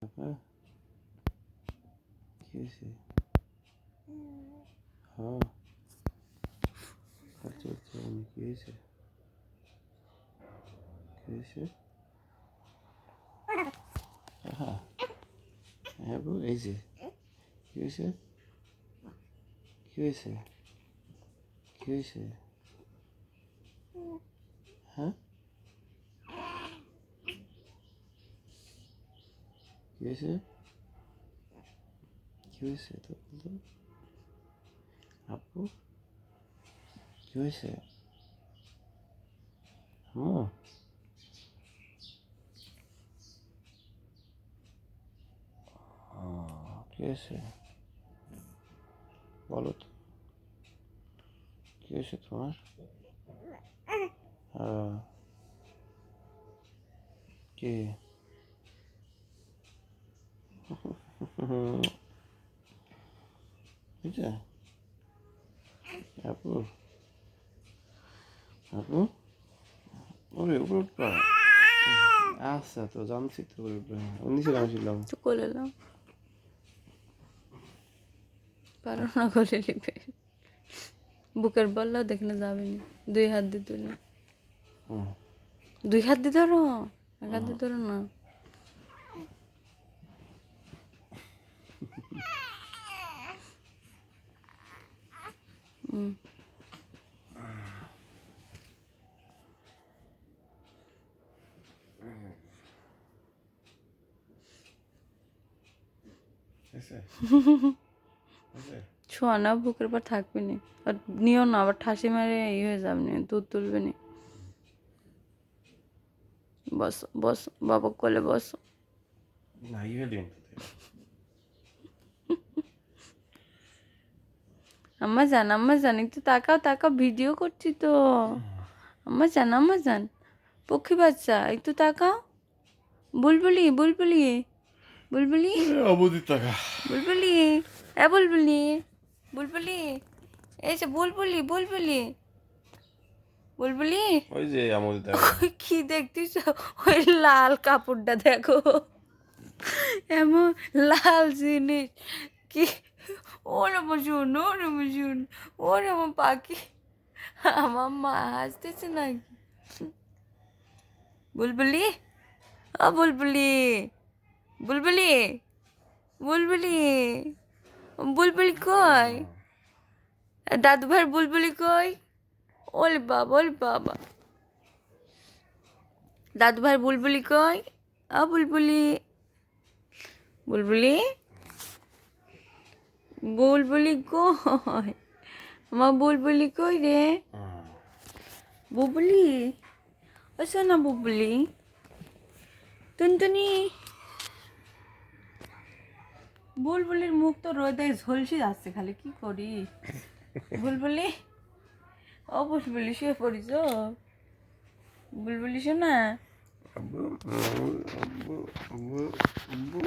হ্যাঁ, কি হয়েছে? হ্যাঁ, আর চলছে আমি, কি হয়েছে? কি হয়েছে? হ্যাঁ, হ্যাঁ বউ, এই যে কি হয়েছে? কি হয়েছে? কি হয়েছে? হ্যাঁ, কি হয়েছে? কি হয়েছে তো বলতো? আপু, কি হয়েছে? আম্মু, কি হয়েছে? বলো তো, কি হয়েছে তোমার? আহ, কি? বুঝছে? আপু, আপু, ওরে উপরে উঠবা? আচ্ছা, তো জানছি তো উপরে উঠবে, নিচে নামছিলাম। তো কোলে নাও, পারো না কোলে নিবে। বুকের বললেও দেখলে যাবে না। 2 হাত দিয়ে তুলে, হুম, 2 হাত দিয়ে ধরো, 1 হাত দিয়ে ধরো না। হুম, হয়েছে? হয়েছে? ছোঁয়া না, বুকের পর থাকবে না। আর নিও না, আবার ঠাসি মারে হয়ে যাবে না, দুধ তুলবে না। বসো বসো, বাবা কোলে বসো। না, ইয়ে দিন। আম্মা জান একটু তাকাও তাকাও, ভিডিও করছি তো। আম্মা জান, পক্ষী বাচ্চা একটু তাকাও। বুলবুলি বুলবুলি বুলবুলি অবধি টাকা। বুলবুলি, এ বুলবুলি, বুলবুলি, এই যে বুলবুলি বুলবুলি বুলবুলি। ওই যে অবধি টাকা। কি দেখতিস? ওই লাল কাপড়টা দেখো, এমন লাল জিনিস কি! ওরে বসুন, ওরে বসুন, ওরে আমার পাখি। আমার মা হাসতেছে নাকি? বুলবুলি, ও বুলবুলি, বুলবুলি, বুলবুলি, বুলবুলি কই? দাদু ভাই বুলবুলি কই? ওলে বাবা, ওলে বাবা, দাদু ভাই বুলবুলি কই? ও বুলবুলি, বুলবুলি, বুলবুলি কই? আমার বুলবুলি কই রে? বুবুলি, ও শোনা বুবুলি, টুনটুনি। বুলবুলির মুখ তো রোদে ঝলসে যাচ্ছে, খালি কি করি? বুলবুলি, ও বুলবুলি, শুয়ে পড়িস? বুলবুলি শোনা, আব্বু, আব্বু, আব্বু, আব্বু, আব্বু।